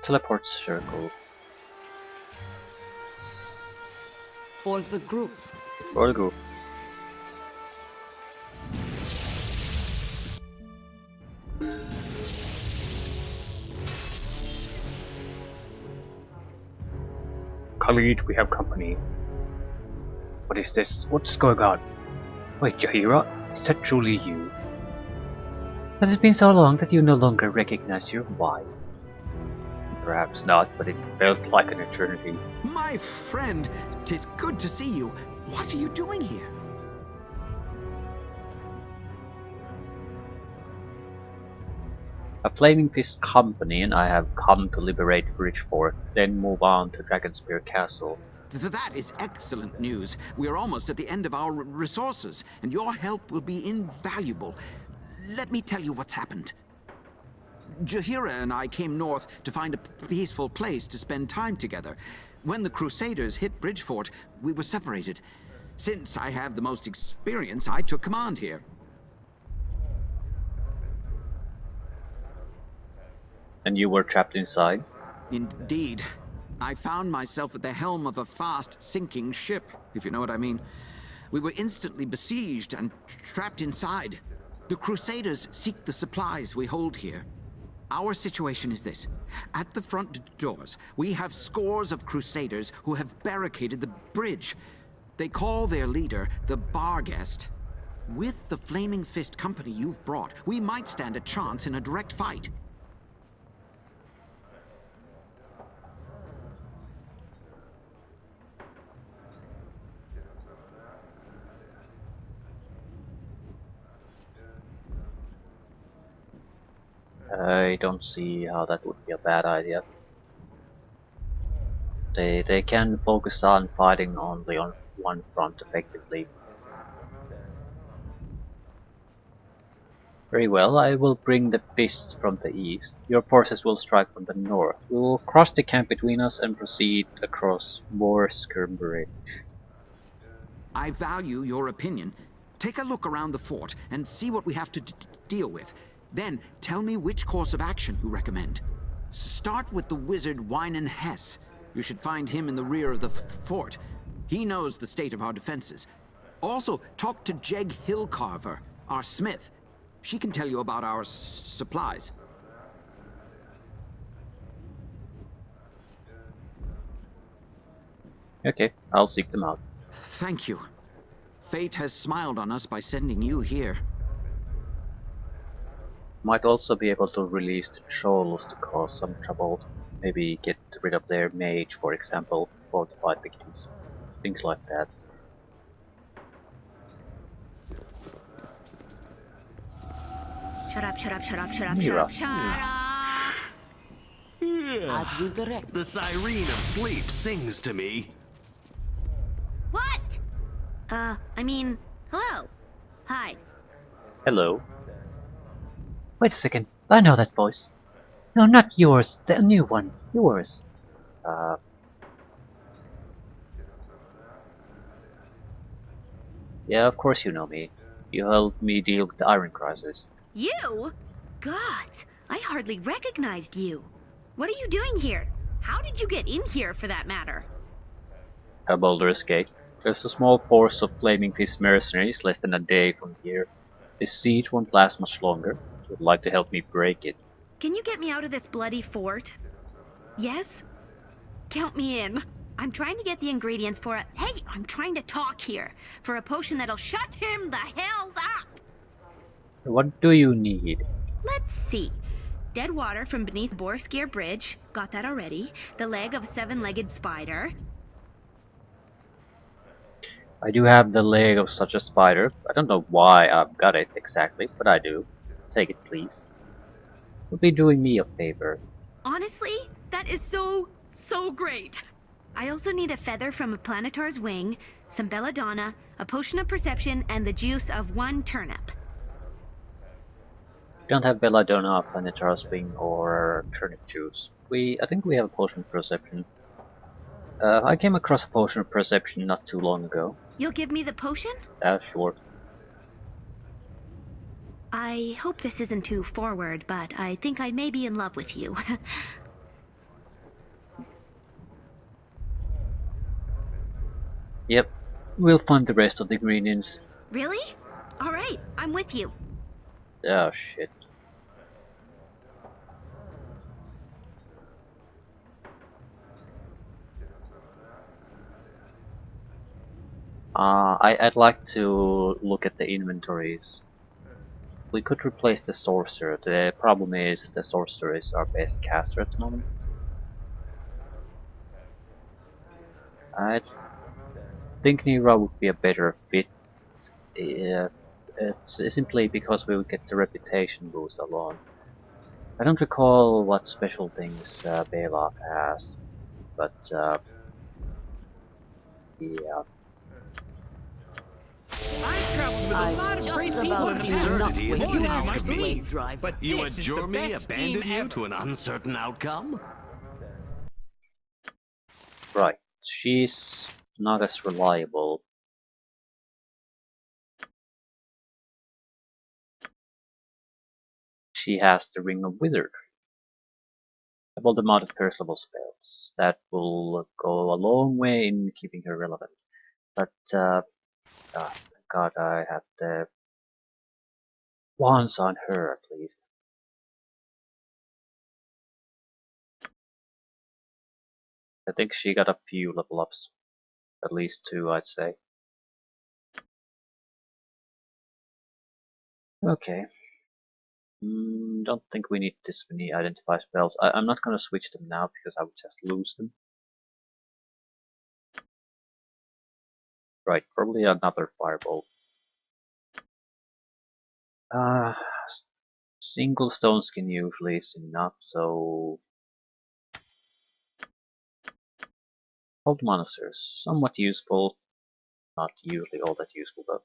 Teleport circle. For the group. For the group. Khalid, we have company. What is this? What's going on? Wait, Jahira? Is that truly you? Has it been so long that you no longer recognize your wife? Perhaps not, but it felt like an eternity. My friend, 'tis good to see you. What are you doing here? A Flaming Fist company and I have come to liberate Bridgefort, then move on to DragonSpear Castle. That is excellent news. We are almost at the end of our resources, and your help will be invaluable. Let me tell you what's happened. Jahira and I came north to find a peaceful place to spend time together. When the Crusaders hit Bridgefort, we were separated. Since I have the most experience, I took command here. And you were trapped inside? Indeed. I found myself at the helm of a fast-sinking ship, if you know what I mean. We were instantly besieged and trapped inside. The Crusaders seek the supplies we hold here. Our situation is this. At the front doors, we have scores of Crusaders who have barricaded the bridge. They call their leader the Barguest. With the Flaming Fist company you've brought, we might stand a chance in a direct fight. I don't see how that would be a bad idea. They can focus on fighting only on one front effectively. Very well, I will bring the fists from the east. Your forces will strike from the north. We will cross the camp between us and proceed across Moorskirm Bridge. I value your opinion. Take a look around the fort and see what we have to deal with. Then tell me which course of action you recommend. Start with the wizard Wynan Hess. You should find him in the rear of the fort. He knows the state of our defenses. Also, talk to Jeg Hillcarver, our smith. She can tell you about our supplies. Okay, I'll seek them out. Thank you. Fate has smiled on us by sending you here. Might also be able to release the trolls to cause some trouble. Maybe get rid of their mage, for example, before the fight begins. Things like that. Shut up, shut up, shut up, shut up, shut Mira. up, shut up! As we direct. The siren of sleep sings to me. What? I mean, hello. Hi. Hello. Wait a second, I know that voice. No, not yours, the new one. Yours. Yeah, of course you know me. You helped me deal with the Iron Crisis. You? God, I hardly recognized you. What are you doing here? How did you get in here, for that matter? A Baldur's Gate. There's a small force of Flaming Fist mercenaries less than a day from here. This siege won't last much longer. You would like to help me break it. Can you get me out of this bloody fort? Yes? Count me in. I'm trying to get the ingredients for a— Hey, I'm trying to talk here. For a potion that'll shut him the hells up! What do you need? Let's see. Dead water from beneath Bridgefort Bridge. Got that already. The leg of a seven-legged spider. I do have the leg of such a spider. I don't know why I've got it exactly, but I do. Take it, please. You'll be doing me a favor. Honestly, that is so great. I also need a feather from a planetar's wing, some belladonna, a potion of perception, and the juice of one turnip. Don't have belladonna, planetar's wing, or turnip juice. I think we have a potion of perception. I came across a potion of perception not too long ago. You'll give me the potion? Sure. I hope this isn't too forward, but I think I may be in love with you. Yep, we'll find the rest of the ingredients. Really? Alright, I'm with you. Oh shit. I'd like to look at the inventories. We could replace the sorcerer. The problem is the sorcerer is our best caster at the moment. I think Nira would be a better fit. It's simply because we will get the reputation boost alone. I don't recall what special things Belaf has, but yeah. I've traveled with a I lot of just great about people in seen enough absurdity is when more you than ask ask a of me. slave driver. But you This is the adjure me, best abandon team you ever. to an uncertain outcome? Right, she's not as reliable. She has the Ring of Wizardry. About the amount of first level spells. That will go a long way in keeping her relevant. But thank God I had the wands on her at least. I think she got a few level ups. At least 2, I'd say. Okay. Don't think we need this many identify spells. I'm not gonna switch them now because I would just lose them. Right, probably another fireball. Uh, single stone skin usually is enough, so... Hold monsters, somewhat useful. Not usually all that useful though.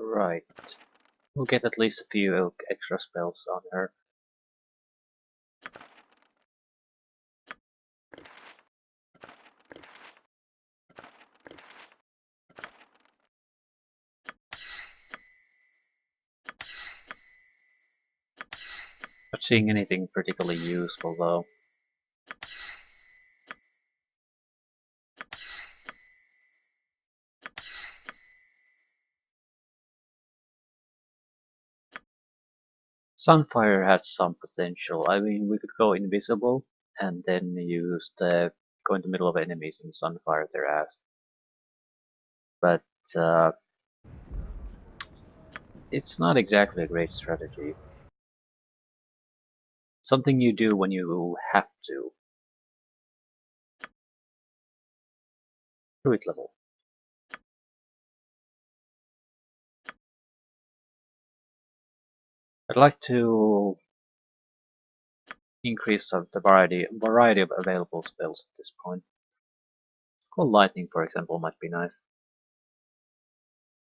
Right. We'll get at least a few extra spells on her. Not seeing anything particularly useful though. Sunfire had some potential. I mean, we could go invisible and then use the go in the middle of enemies and Sunfire their ass. But it's not exactly a great strategy. Something you do when you have to. Druid level. I'd like to increase the variety of available spells at this point. Cold Lightning, for example, might be nice.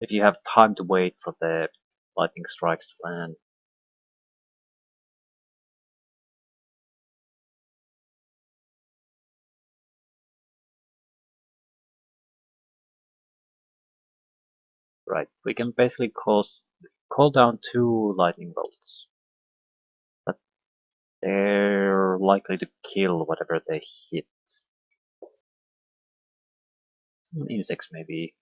If you have time to wait for the lightning strikes to land. Right, we can basically call down 2 lightning bolts. But they're likely to kill whatever they hit. Some insects maybe.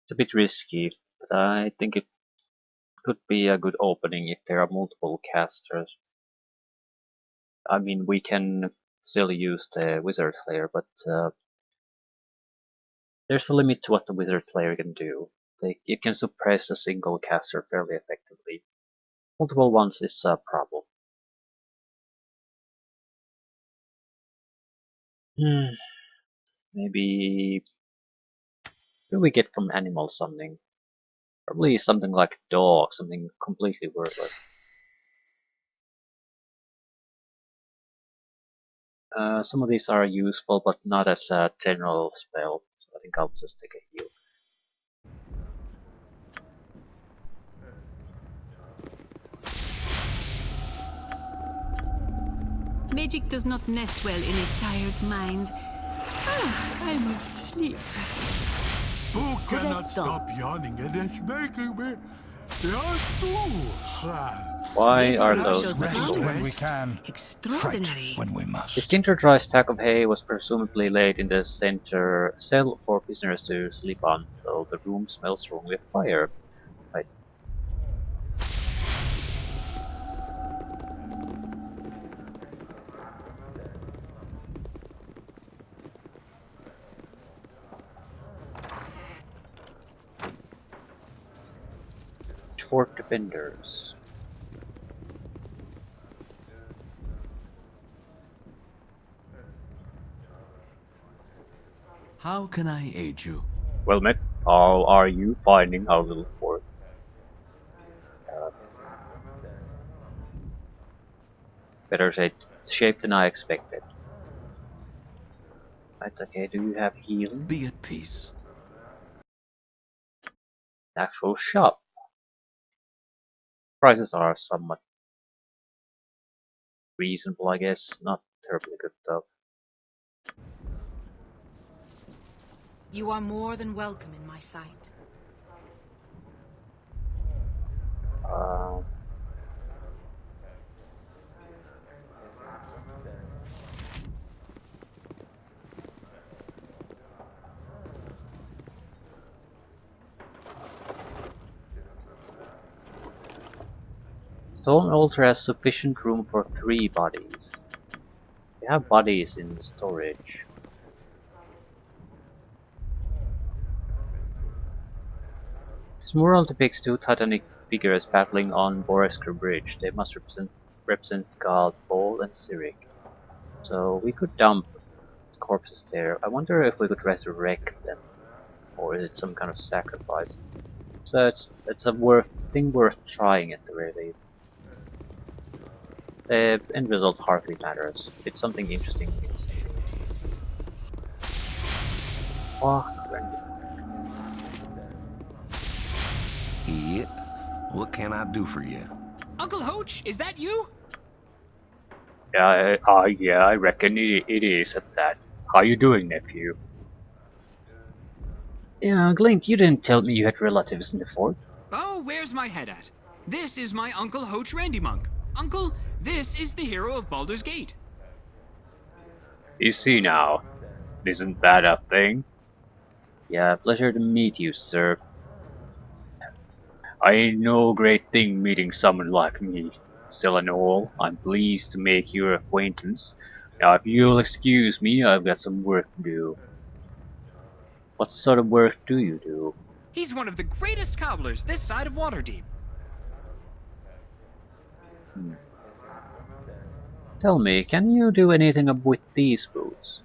It's a bit risky, but I think it could be a good opening if there are multiple casters. I mean, we can still use the Wizard Slayer, but there's a limit to what the Wizard Slayer can do. it can suppress a single caster fairly effectively. Multiple ones is a problem. Maybe what do we get from animals something? Probably something like a dog, something completely worthless. Some of these are useful, but not as a general spell, so I think I'll just take a heal. Magic does not nest well in a tired mind. I must sleep. Who cannot Correcto. stop yawning? It is making me yawn too. Why This are group those shows magical? promise. When we can, Extraordinary. fight when we must. This dry stack of hay was presumably laid in the center cell for prisoners to sleep on, though the room smells strongly of fire. Right. Bridgefort defenders. How can I aid you? Well met. How are you finding our little fort? Better shape than I expected. Right, okay, do you have healing? Be at peace. Actual shop. Prices are somewhat reasonable, I guess. Not terribly good though. You are more than welcome in my sight. Um, Stone altar has sufficient room for 3 bodies. We have bodies in storage. This mural depicts 2 titanic figures battling on Boresker Bridge. They must represent God, Paul, and Cyric. So we could dump corpses there. I wonder if we could resurrect them, or is it some kind of sacrifice? So it's a thing worth trying at the very least. The end result hardly matters. It's something interesting. It's Yep. What can I do for you? Uncle Hoach, is that you? yeah, I reckon it is at that. How you doing, nephew? Yeah, Glink, you didn't tell me you had relatives in the fort. Oh, where's my head at? This is my Uncle Hoach Randy Monk. Uncle, this is the hero of Baldur's Gate. Is he now? Isn't that a thing? Yeah, pleasure to meet you, sir. I ain't no great thing meeting someone like me. Still and all, I'm pleased to make your acquaintance. Now if you'll excuse me, I've got some work to do. What sort of work do you do? He's one of the greatest cobblers this side of Waterdeep. Tell me, can you do anything with these boots?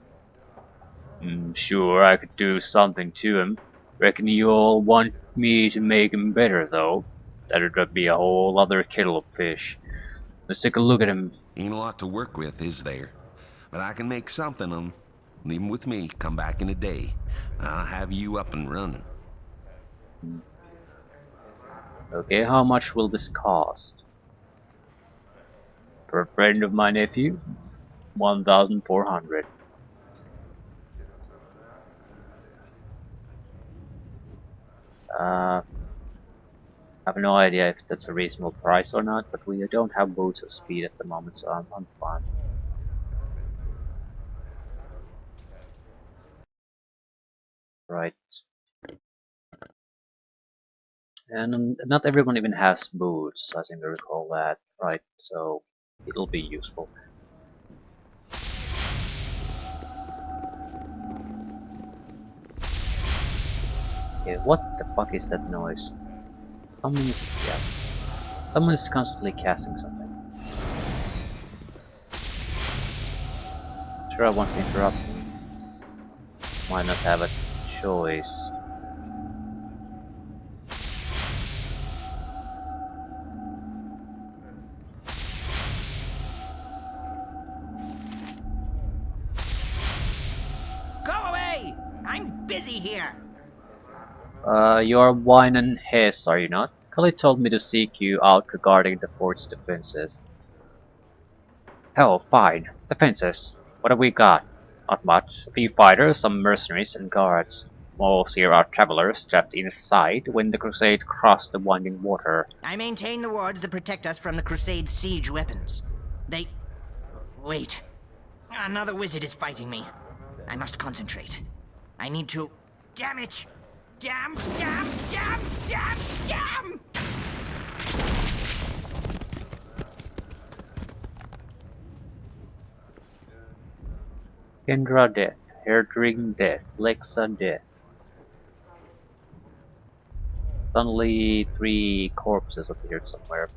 Sure, I could do something to 'em. Reckon you all want me to make 'em better, though. That'd be a whole other kettle of fish. Let's take a look at 'em. Ain't a lot to work with, is there? But I can make something of 'em. Leave 'em with me. Come back in a day. I'll have you up and running. Okay, how much will this cost? For a friend of my nephew, 1,400. I have no idea if that's a reasonable price or not, but we don't have boots of speed at the moment, so I'm fine. Right. And not everyone even has boots, I seem to recall that. Right, so it'll be useful. Okay, what the fuck is that noise? Someone is... yeah. Someone is constantly casting something. Sure, I want to interrupt him. Why not have a choice? Go away! I'm busy here. You are Wine and Hess, are you not? Cully told me to seek you out regarding the fort's defenses. Hell, fine. Defenses. What have we got? Not much. A few fighters, some mercenaries, and guards. Most here are travelers trapped inside when the Crusade crossed the winding water. I maintain the wards that protect us from the Crusade's siege weapons. They... Wait. Another wizard is fighting me. I must concentrate. I need to... Damn it! Damn! Kendra death, Herdring death, Lexa death. Suddenly 3 corpses appeared somewhere.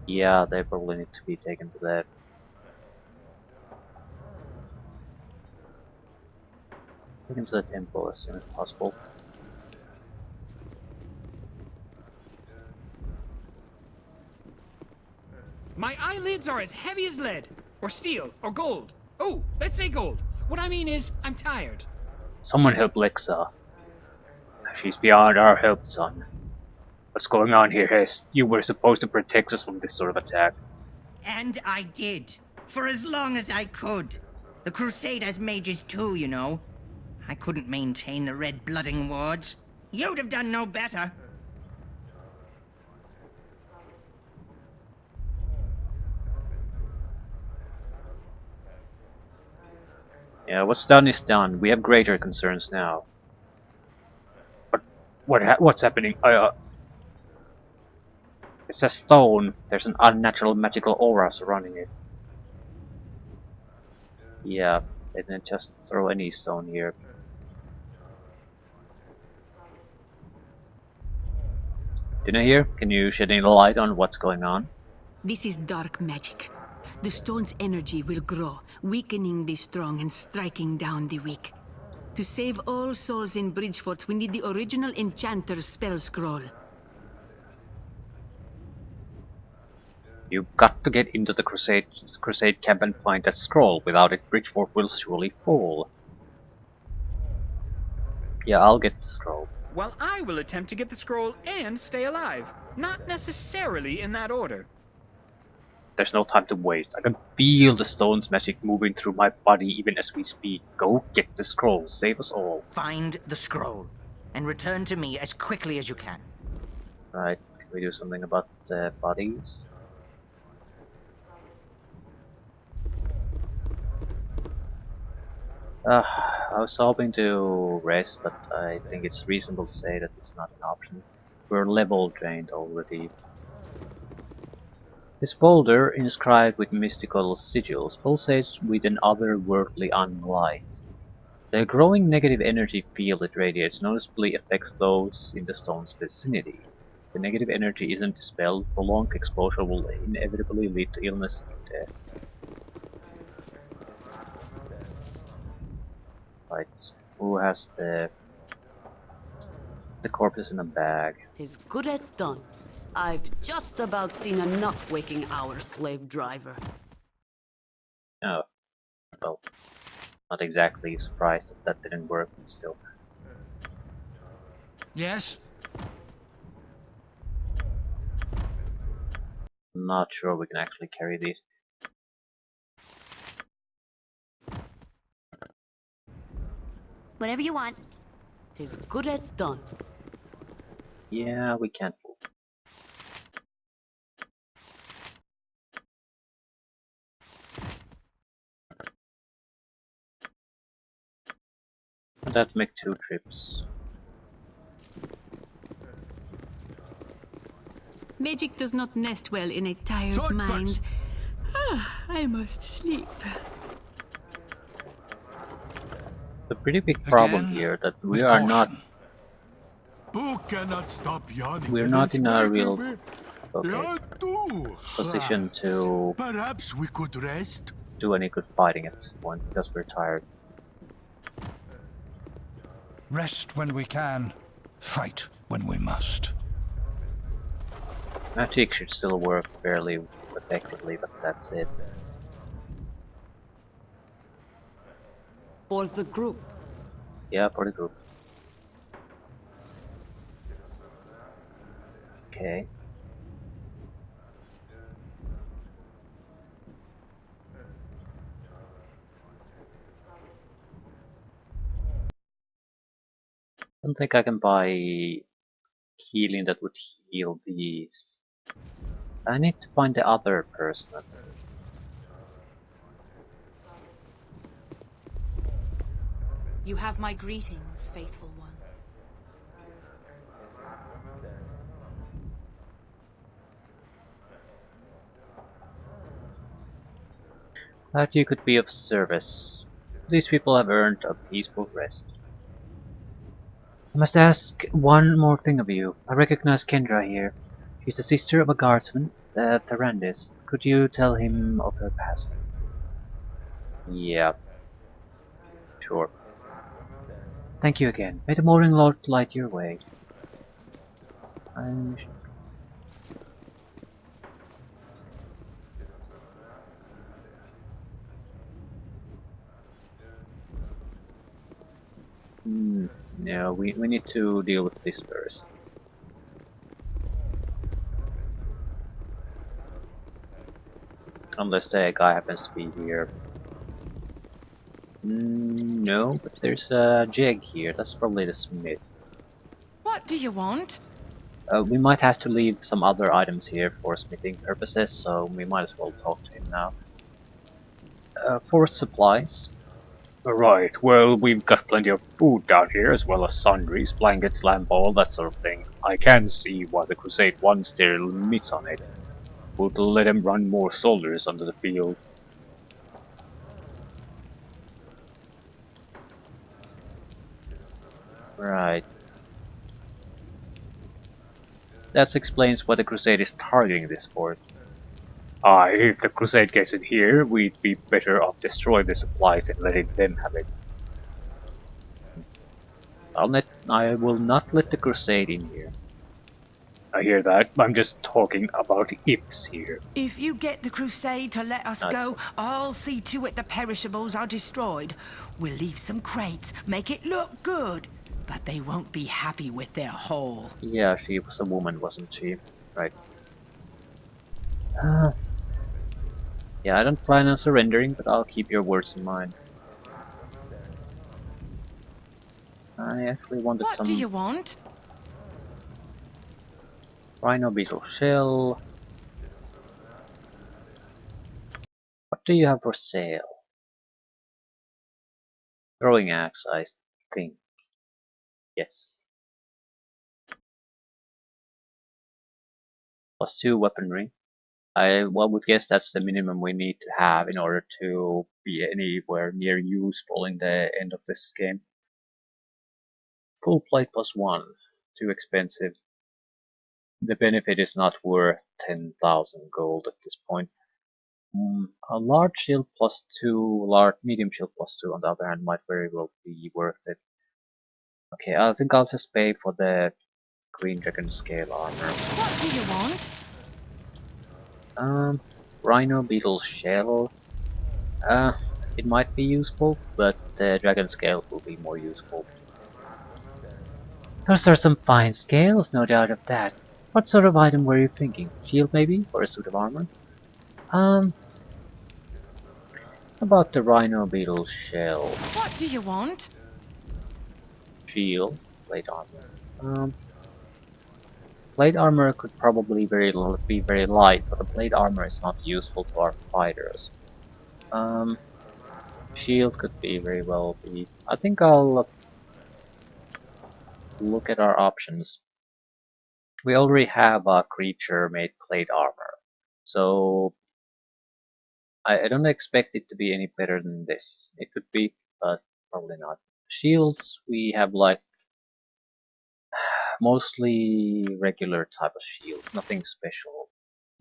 Yeah, they probably need to be taken to that. Taken to the temple as soon as possible. My eyelids are as heavy as lead, or steel, or gold. Oh, let's say gold. What I mean is, I'm tired. Someone help Lexa. She's beyond our help, son. What's going on here, Hess? You were supposed to protect us from this sort of attack. And I did. For as long as I could. The Crusade has mages too, you know. I couldn't maintain the red-blooding wards. You'd have done no better. Yeah, what's done is done. We have greater concerns now. What's happening? It's a stone. There's an unnatural magical aura surrounding it. Yeah, they didn't just throw any stone here. Dina here, can you shed any light on what's going on? This is dark magic. The stone's energy will grow, weakening the strong and striking down the weak. To save all souls in Bridgefort, we need the original Enchanter's spell scroll. You've got to get into the Crusade camp and find that scroll. Without it, Bridgefort will surely fall. Yeah, I'll get the scroll. Well, I will attempt to get the scroll and stay alive. Not necessarily in that order. There's no time to waste. I can feel the stone's magic moving through my body even as we speak. Go get the scroll. Save us all. Find the scroll. And return to me as quickly as you can. Right, can we do something about the bodies? I was hoping to rest, but I think it's reasonable to say that it's not an option. We're level drained already. This boulder, inscribed with mystical sigils, pulsates with an otherworldly unlight. The growing negative energy field it radiates noticeably affects those in the stone's vicinity. If the negative energy isn't dispelled, prolonged exposure will inevitably lead to illness and death. Right, who has the corpse in a bag? As good as done. I've just about seen enough waking our slave driver. Oh, well, not exactly surprised that didn't work, but still. Yes? I'm not sure we can actually carry these. Whatever you want. As good as done. Yeah, we can't move. I'd have to make 2 trips. Magic does not nest well in a tired mind. I must sleep. The pretty big problem Again, here that we with are not caution. Boo cannot stop yawning. we're and not it's in a making real me yawn too. position to Perhaps we could rest. do any good fighting at this point because we're tired. Rest when we can. Fight when we must. Magic should still work fairly effectively, but that's it. For the group. Yeah, for the group. Okay. I don't think I can buy healing that would heal these. I need to find the other person. You have my greetings, faithful one. That you could be of service. These people have earned a peaceful rest. I must ask one more thing of you. I recognize Kendra here. She's the sister of a guardsman, the Tyrandis. Could you tell him of her passing? Yeah, sure. Thank you again. May the Morning Lord light your way. No, we need to deal with this first. Unless the guy happens to be here. No, but there's a jig here. That's probably the smith. What do you want? We might have to leave some other items here for smithing purposes, so we might as well talk to him now. Forest supplies. Right, well, we've got plenty of food down here, as well as sundries, blankets, lamp, all that sort of thing. I can see why the Crusade wants their limits on it. Would let them run more soldiers onto the field. Right. That explains why the Crusade is targeting this fort. If the Crusade gets in here, we'd be better off destroying the supplies and letting them have it. I will not let the Crusade in here. I hear that. I'm just talking about ifs here. If you get the Crusade to let us go, I'll see to it the perishables are destroyed. We'll leave some crates, make it look good, but they won't be happy with their haul. Yeah, she was a woman, wasn't she? Right. Yeah, I don't plan on surrendering, but I'll keep your words in mind. I actually wanted What some... do you want? Rhino beetle shell. What do you have for sale? Throwing axe, I think. Yes. +2 weaponry. I would guess that's the minimum we need to have in order to be anywhere near useful in the end of this game. Full plate +1. Too expensive. The benefit is not worth 10,000 gold at this point. A large shield +2, medium shield +2 on the other hand might very well be worth it. Okay, I think I'll just pay for the green dragon scale armor. What do you want? Rhino beetle shell. It might be useful, but the dragon scale will be more useful. Those are some fine scales, no doubt of that. What sort of item were you thinking? Shield maybe? Or a suit of armor? About the rhino beetle shell. What do you want? Shield, plate armor. Plate armor could probably be very light, but the plate armor is not useful to our fighters. Shield could be very well be. I think I'll look at our options. We already have a creature made plate armor, so I don't expect it to be any better than this. It could be, but probably not. Shields, we have like mostly regular type of shields, nothing special.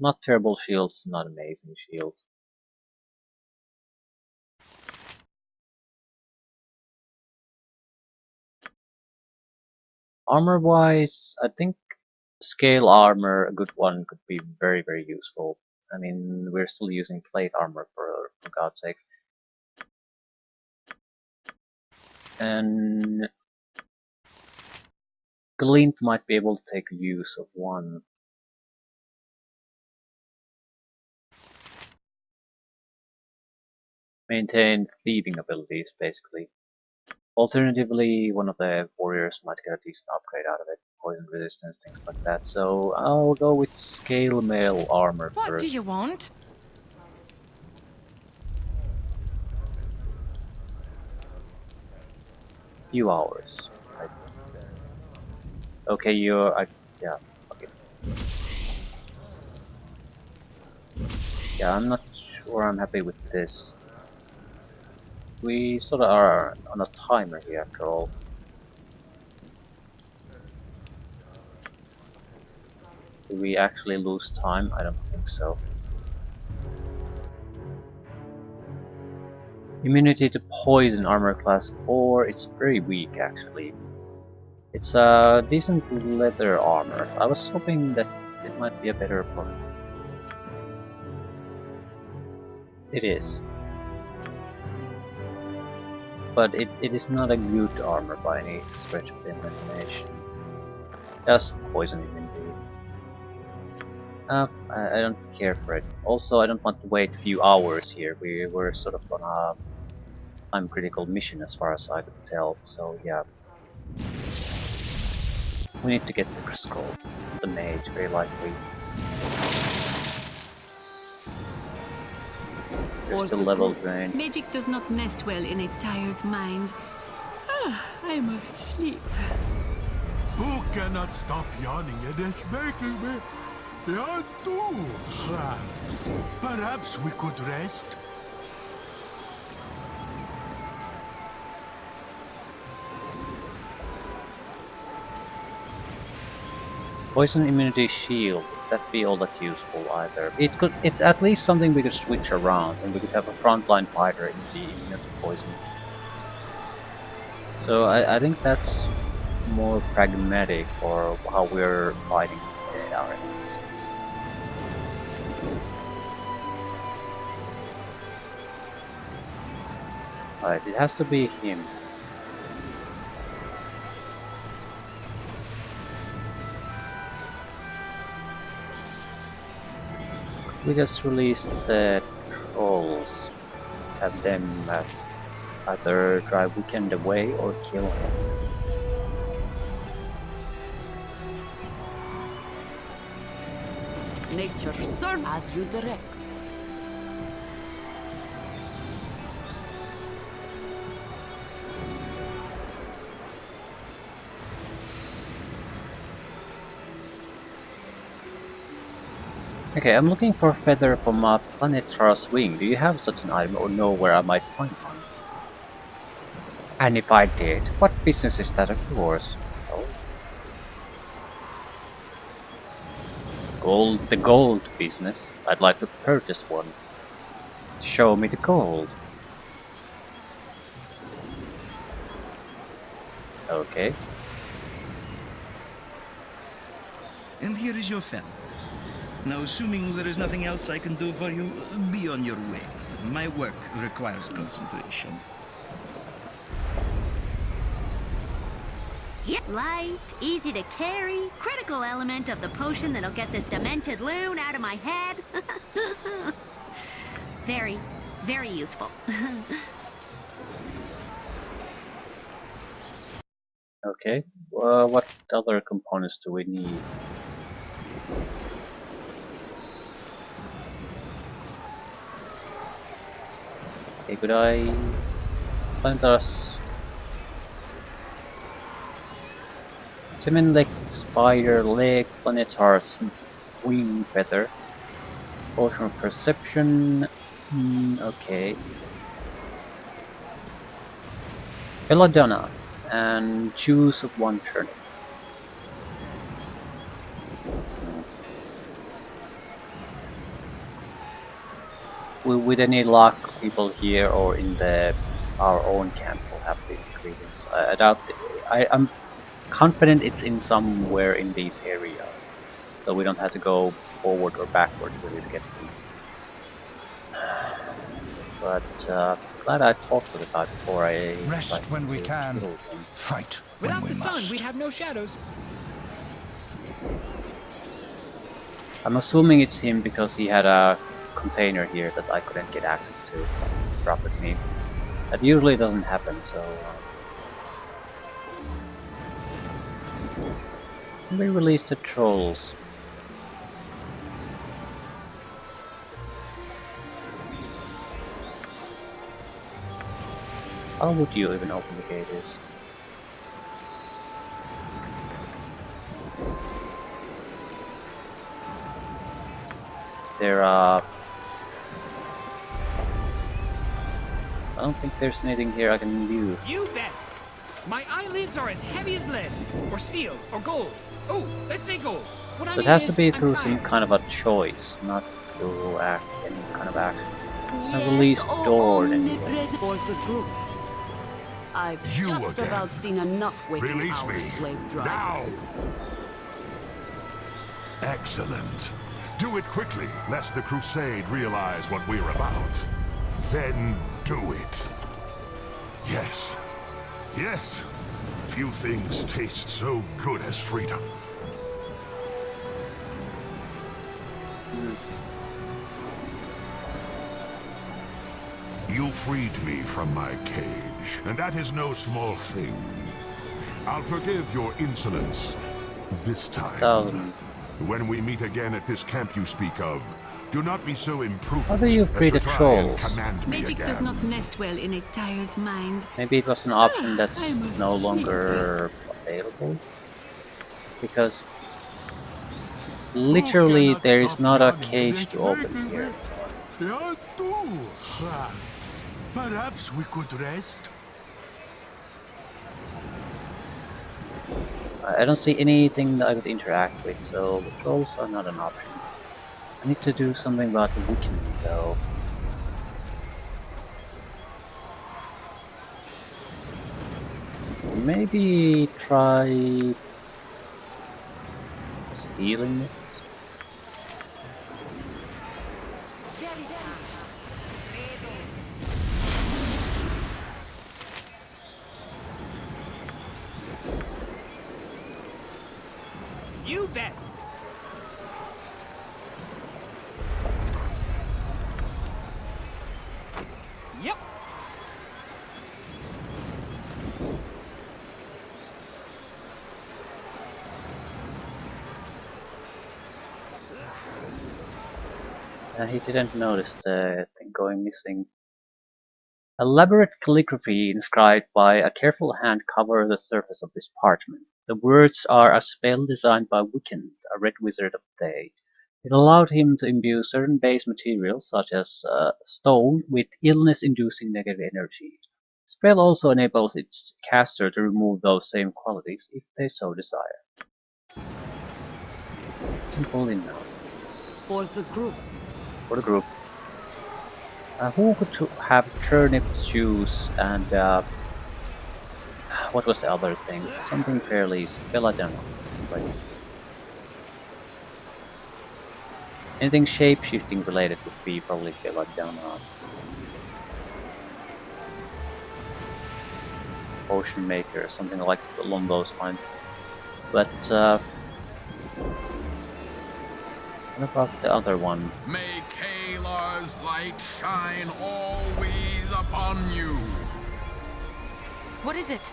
Not terrible shields, not amazing shields. Armor wise, I think scale armor, a good one, could be very, very useful. I mean, we're still using plate armor for God's sake. And Glint might be able to take use of one. Maintain thieving abilities, basically. Alternatively, one of the warriors might get a decent upgrade out of it. Poison resistance, things like that. So I'll go with scale mail armor What first. do you want? Few hours. Right. Okay, you're... yeah, okay. Yeah, I'm not sure I'm happy with this. We sort of are on a timer here after all. Do we actually lose time? I don't think so. Immunity to poison, armor class 4. It's very weak actually. It's a decent leather armor. I was hoping that it might be a better product. It is. But it is not a good armor by any stretch of the imagination. Just poison immunity. I don't care for it. Also, I don't want to wait a few hours here. We were sort of on a time critical mission as far as I could tell, so yeah. We need to get the scroll. The mage, very likely. There's the level drain. Magic does not nest well in a tired mind. I must sleep. Who cannot stop yawning? It is making me yawn too. Perhaps we could rest. Poison immunity shield. Would that be all that useful either? It's at least something we could switch around, and we could have a frontline fighter in the immune to poison. So I think that's more pragmatic for how we're fighting our enemies. Right, it has to be him. We just released the trolls. Have them either drive Weekend away or kill him. Nature serve as you direct. Okay, I'm looking for a feather from a Planetara's wing. Do you have such an item or know where I might find one? And if I did, what business is that of yours? Oh. Gold, the gold business. I'd like to purchase one. Show me the gold. Okay. And here is your fen. Now, assuming there is nothing else I can do for you, be on your way. My work requires concentration. Yep, light, easy to carry, critical element of the potion that'll get this demented loon out of my head. Very, very useful. Okay. What other components do we need? Okay, could I find us Timon leg, spider leg, Planetar's wing feather, potion of perception. Okay. Belladonna, and choose one turnip. With any luck, people here or in our own camp will have these ingredients. I doubt. I'm confident it's in somewhere in these areas, so we don't have to go forward or backwards really to get them. But glad I talked to the guy before I Rest when we can, fight when Without we the sun, must. we'd have no shadows. I'm assuming it's him because he had a container here that I couldn't get access to. Drop at me. That usually doesn't happen, so. We release the trolls. How would you even open the gates? Is there a... I don't think there's anything here I can use. You bet. My eyelids are as heavy as lead, or steel, or gold. Oh, let's say gold. What So I it has mean to be is, I'm through some tired. kind of a choice, not through any kind of action. I release door anyway. For the group. I've You just again. about seen enough waking Release hours me. slave drive. Now! Excellent. Do it quickly, lest the Crusade realize what we're about. Then do it. Yes. Yes. Few things taste so good as freedom. You freed me from my cage, and that is no small thing. I'll forgive your insolence this time. When we meet again at this camp you speak of, do not be so imprudent How do you as free to the try trolls? and command me Magic does again. not nest well in a tired mind. Maybe it was an option I that's must no sleep. longer available? Because literally there is not a cage to open here. Yeah, too. Perhaps we could rest. I don't see anything that I could interact with, so the trolls are not an option. I need to do something about the weakening though. Maybe try stealing it. You bet. Yep. He didn't notice the thing going missing. Elaborate calligraphy inscribed by a careful hand cover the surface of this parchment. The words are a spell designed by Wiccan, a red wizard of the day. It allowed him to imbue certain base materials, such as stone, with illness-inducing negative energy. The spell also enables its caster to remove those same qualities if they so desire. Simple enough. For the group. For the group. Who could have turnip juice and what was the other thing? Something fairly easy. Belladonna. Like anything shape-shifting related would be probably Belladonna. Potion maker, something like along those lines. But what about the other one? May Kalar's light shine always upon you. What is it?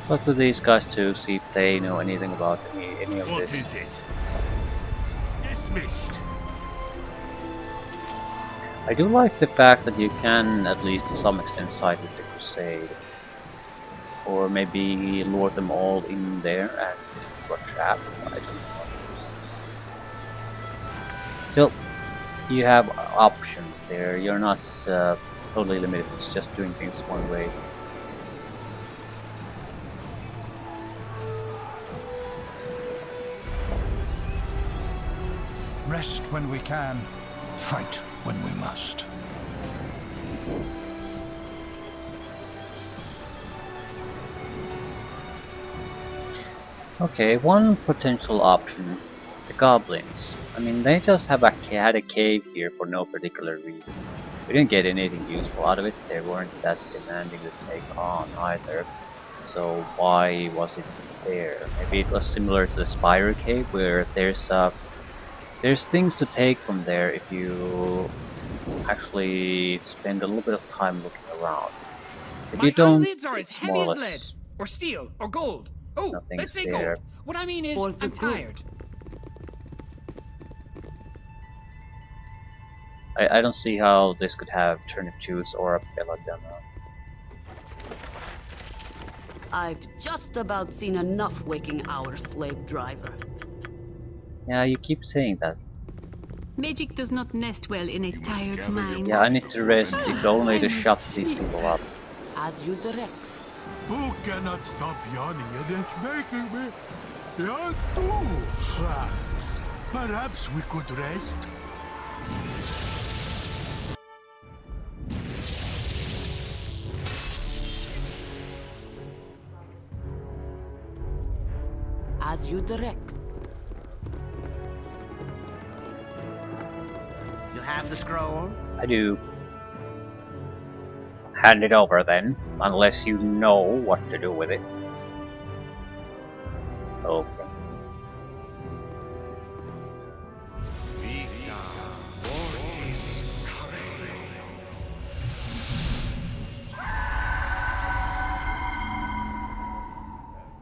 Talk to these guys to see if they know anything about any of this. What is it? Dismissed. I do like the fact that you can, at least to some extent, side with the Crusade. Or maybe lure them all in there and into a trap. I don't know. Still, you have options there. You're not totally limited to just doing things one way. Rest when we can, fight when we must. Okay, one potential option. The goblins. I mean, they just have had a cave here for no particular reason. We didn't get anything useful out of it. They weren't that demanding to take on either. So why was it there? Maybe it was similar to the Spire Cave, where there's things to take from there if you actually spend a little bit of time looking around. If you My don't, eyelids are as it's heavy more or as lead, less or steel, or gold. Oh, nothing's let's say there. gold. What I mean is, For the I'm good. tired. I don't see how this could have turnip juice or a belladonna. I've just about seen enough waking hour, slave driver. Yeah, you keep saying that. Magic does not nest well in a tired mind. Yeah, I need to rest, if only to shut these people up. As you direct. Who cannot stop yawning? It is making me yawn too. Perhaps we could rest. As you direct. You have the scroll? I do. Hand it over then, unless you know what to do with it. Okay.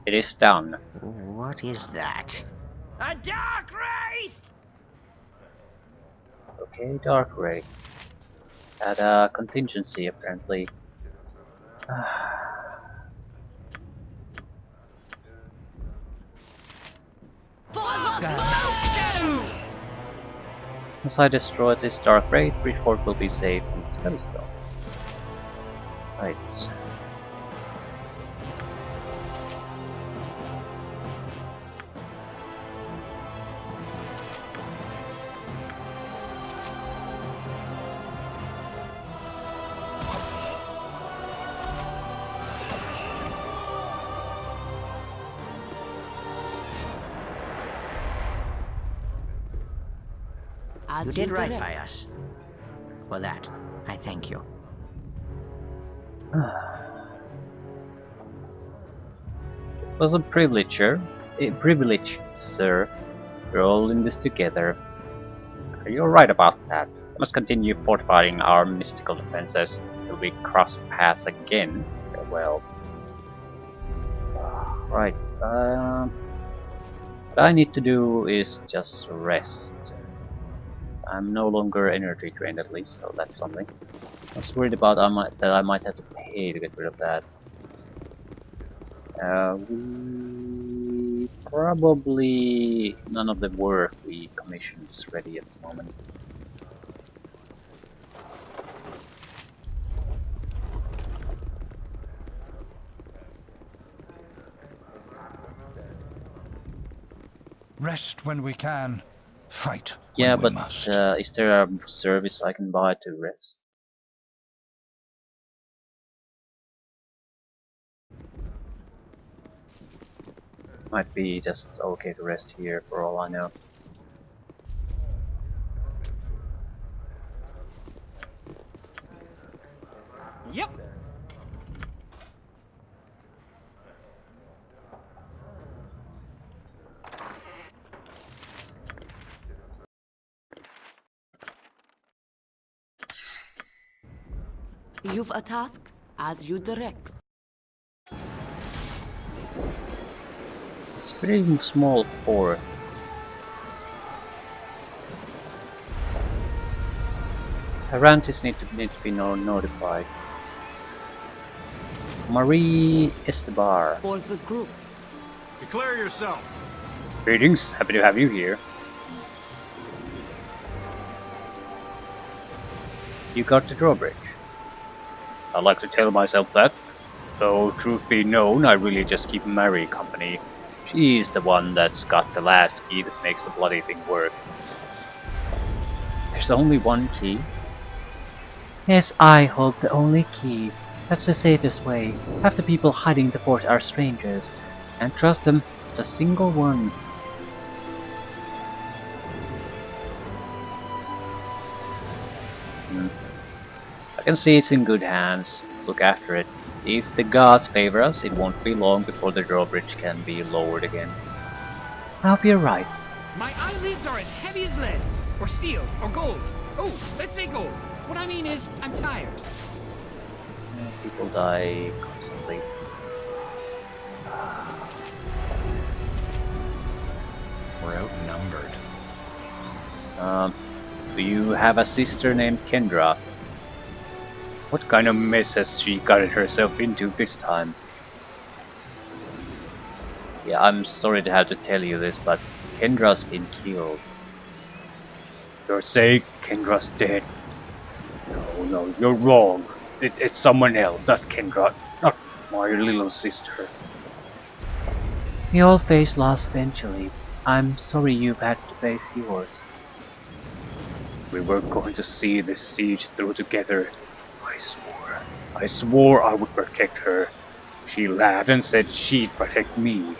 It is done. What is that? A dark wraith! Okay, Dark Wraith. Had a contingency apparently. Once I destroy this Dark Wraith, Bridgefort will be saved from the Spellstone. Right. You did right by us. For that, I thank you. It was a privilege, sir. We're all in this together. You're right about that. We must continue fortifying our mystical defenses until we cross paths again. Well, right. What I need to do is just rest. I'm no longer energy drained, at least, so that's something. I was worried about that I might have to pay to get rid of that. Probably none of the work we commissioned is ready at the moment. Rest when we can, fight Yeah, when but we must. is there a service I can buy to rest? Might be just okay to rest here for all I know. Yep. You've a task, as you direct. It's a pretty small fort. Tarantis need to be notified. Marie Estebar. For the group. Declare yourself. Greetings, happy to have you here. You got the drawbridge. I like to tell myself that, though truth be known, I really just keep Mary company. She's the one that's got the last key that makes the bloody thing work. There's only one key? Yes, I hold the only key. That's the safest way. Half the people hiding the fort are strangers. And trust them, the single one. I can see it's in good hands. Look after it. If the gods favor us, it won't be long before the drawbridge can be lowered again. I hope you're right. My eyelids are as heavy as lead, or steel, or gold. Oh, let's say gold. What I mean is, I'm tired. People die constantly. We're outnumbered. Do you have a sister named Kendra? What kind of mess has she gotten herself into this time? Yeah, I'm sorry to have to tell you this, but Kendra's been killed. You're saying Kendra's dead? No, you're wrong. It's someone else, not Kendra, not my little sister. We all face loss eventually. I'm sorry you've had to face yours. We were going to see this siege through together. I swore I would protect her. She laughed and said she'd protect me.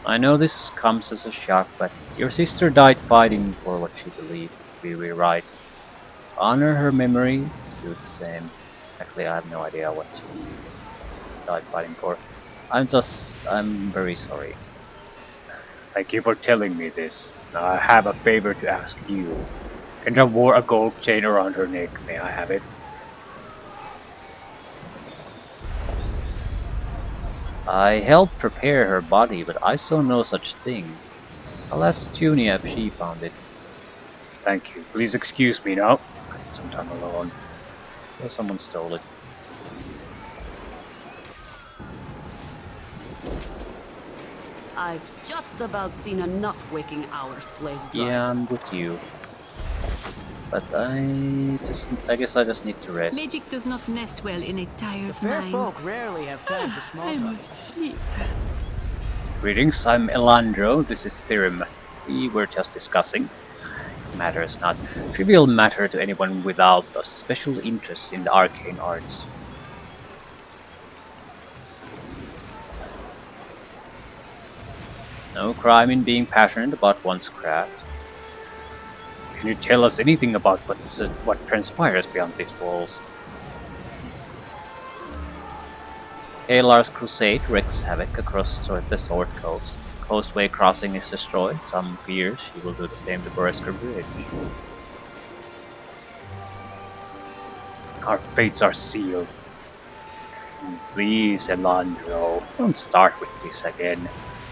I know this comes as a shock, but your sister died fighting for what she believed to be right. Honor her memory, do the same. Actually, I have no idea what she died fighting for. I'm very sorry. Thank you for telling me this. Now I have a favor to ask you. Kendra wore a gold chain around her neck. May I have it? I helped prepare her body, but I saw no such thing. I'll ask Junia if she found it. Thank you. Please excuse me now. I need some time alone. Well, someone stole it. I've just about seen enough waking hours slave drive. Yeah, I'm with you. But I guess I just need to rest. Magic does not nest well in a tired Fair mind. folk rarely have time for small I talk. must sleep. Greetings, I'm Elandro, this is Thirim. We were just discussing. Matters not. Trivial matter to anyone without a special interest in the arcane arts. No crime in being passionate about one's craft. Can you tell us anything about what transpires beyond these walls? Alar's crusade wreaks havoc across the Sword Coast. Coastway crossing is destroyed. Some fear she will do the same to Boresker Bridge. Our fates are sealed. Please, Elandro, don't start with this again.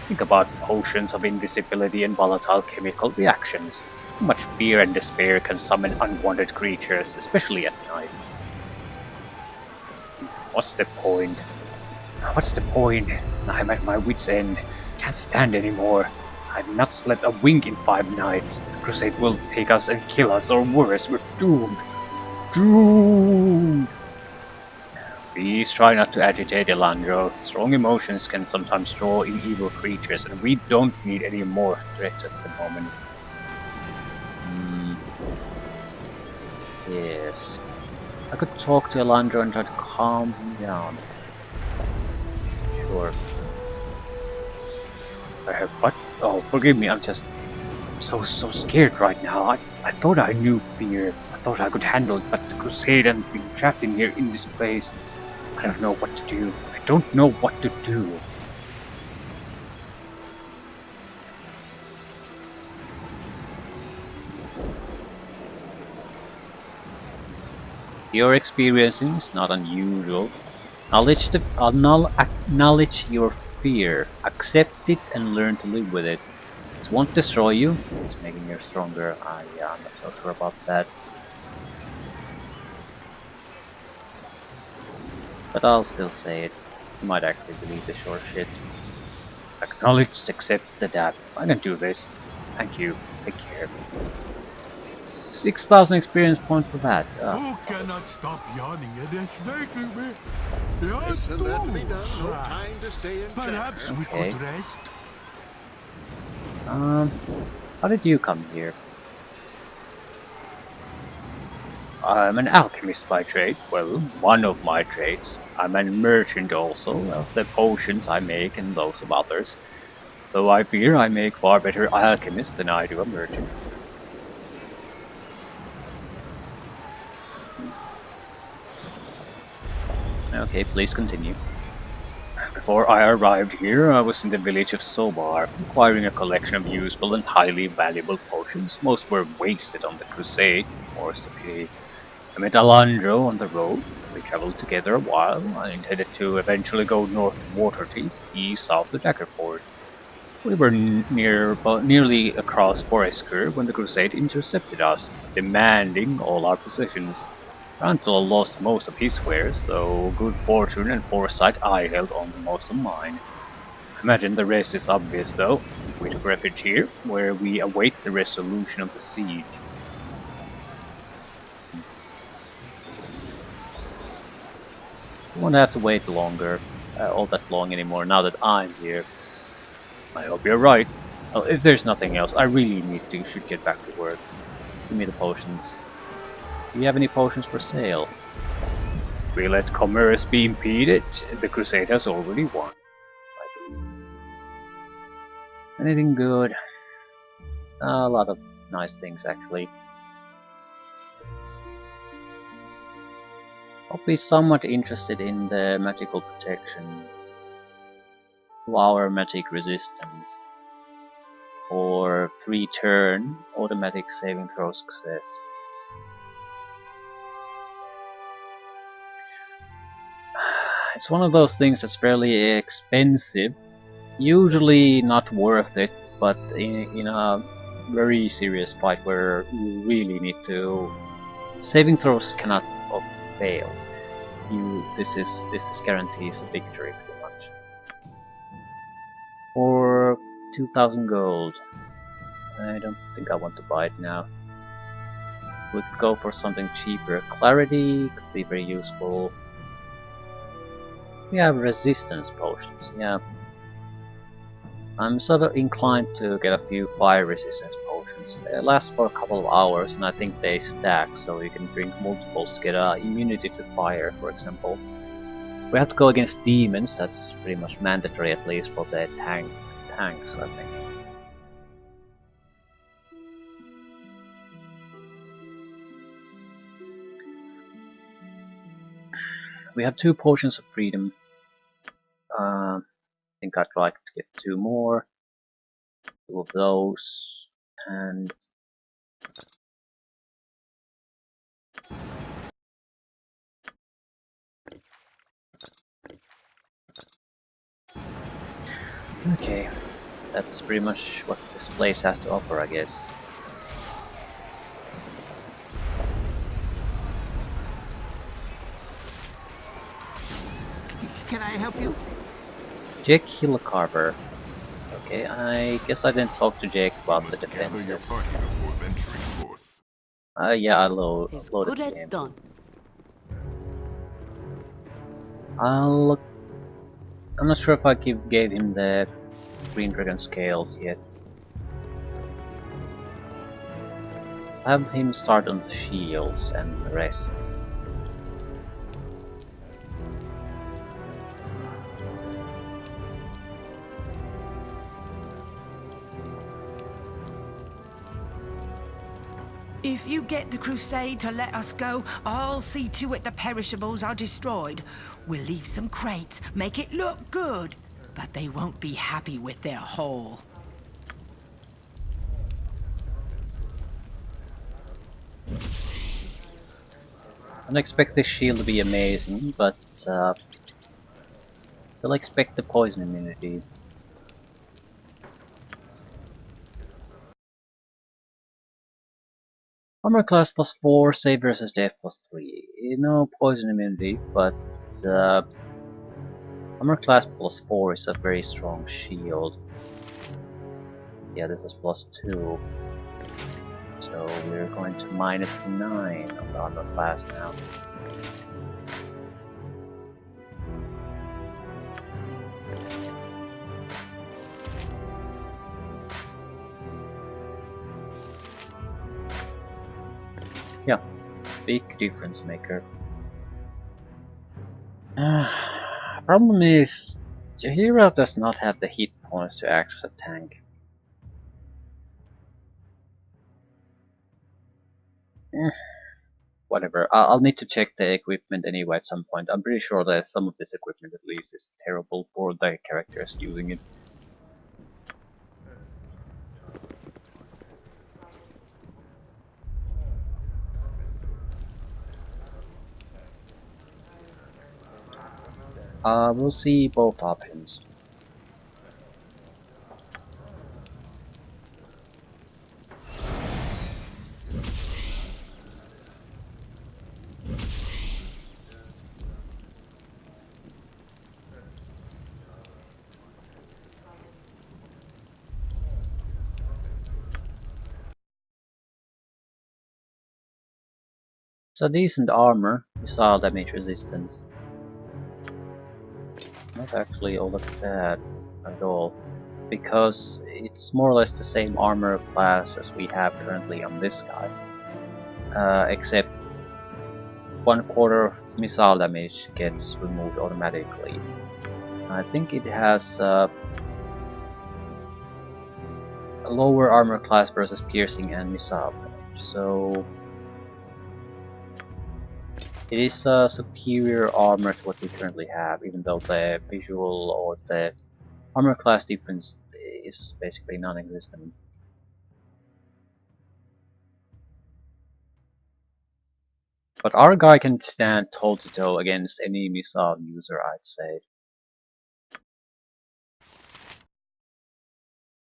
Think about potions of invisibility and volatile chemical reactions. How much fear and despair can summon unwanted creatures, especially at night? What's the point? What's the point? I'm at my wit's end. Can't stand anymore. I've not slept a wink in 5 nights. The crusade will take us and kill us, or worse, we're doomed. Doomed! Please try not to agitate, Elandro. Strong emotions can sometimes draw in evil creatures, and we don't need any more threats at the moment. Yes. I could talk to Elandro and try to calm him down. Sure. What? Oh, forgive me, I'm so scared right now. I thought I knew fear. I thought I could handle it, but the crusade and being trapped in here in this place. I don't know what to do. I don't know what to do. you're experiencing is not unusual. Acknowledge your fear, accept it, and learn to live with it. It won't destroy you, it's making you stronger. Yeah, I'm not so sure about that. But I'll still say it. You might actually believe the short shit. Acknowledge, accept, adapt. I can do this. Thank you. Take care. 6,000 experience points for that. Who cannot stop yawning? It is making me yawn Listen, too. let me down. No time to stay in Perhaps we Okay. could rest. How did you come here? I'm an alchemist by trade. Well, one of my trades. I'm a merchant also of the potions I make and those of others. Though I fear I make far better alchemist than I do a merchant. Okay, please continue. Before I arrived here, I was in the village of Sobar, acquiring a collection of useful and highly valuable potions. Most were wasted on the crusade, more's the pity. I met Alejandro on the road. We traveled together a while. I intended to eventually go north to Waterdeep, east south to Daggerford. We were nearly across Foresker when the crusade intercepted us, demanding all our possessions. Rantel lost most of his wares, though good fortune and foresight I held on to most of mine. I imagine the rest is obvious though. We took refuge here, where we await the resolution of the siege. I won't have to wait longer, all that long anymore now that I'm here. I hope you're right. Well, if there's nothing else, I really should get back to work. Give me the potions. Do you have any potions for sale? We let commerce be impeded. The crusade has already won. Anything good? A lot of nice things actually. I'll be somewhat interested in the magical protection, our magic resistance, or 3-turn automatic saving throw success. It's one of those things that's fairly expensive, usually not worth it, but in a very serious fight where you really need to, saving throws cannot fail. This guarantees a victory pretty much. For 2,000 gold, I don't think I want to buy it now. We could go for something cheaper. Clarity could be very useful. We have resistance potions, yeah. I'm sort of inclined to get a few fire resistance potions. They last for a couple of hours and I think they stack, so you can drink multiples to get immunity to fire, for example. We have to go against demons, that's pretty much mandatory at least for the tanks, I think. We have 2 potions of freedom. I think I'd like to get 2 more. 2 of those, and okay, that's pretty much what this place has to offer, I guess. Can I help you? Jake Hillcarver. Okay, I guess I didn't talk to Jake about the defenses. Yeah, I loaded the game. Done. I'm not sure if I gave him the Green Dragon scales yet. Have him start on the shields and the rest. If you get the Crusade to let us go, I'll see to it the perishables are destroyed. We'll leave some crates, make it look good, but they won't be happy with their haul. don't expect this shield to be amazing, but still expect the poison immunity. Armor class +4, save versus death +3. No poison immunity, but armor class +4 is a very strong shield. Yeah, this is +2. So we're going to -9 on the armor class now. Yeah, big difference maker. Problem is, Jaheira does not have the hit points to act as a tank. Whatever, I'll need to check the equipment anyway at some point. I'm pretty sure that some of this equipment at least is terrible for the characters using it. We'll see both options. So decent armor, missile damage resistance. Not actually all that bad at all, because it's more or less the same armor class as we have currently on this guy, except 1/4 of missile damage gets removed automatically. I think it has a lower armor class versus piercing and missile damage, so it is a superior armor to what we currently have, even though the visual or the armor class difference is basically non-existent. But our guy can stand toe-to-toe against any missile user, I'd say.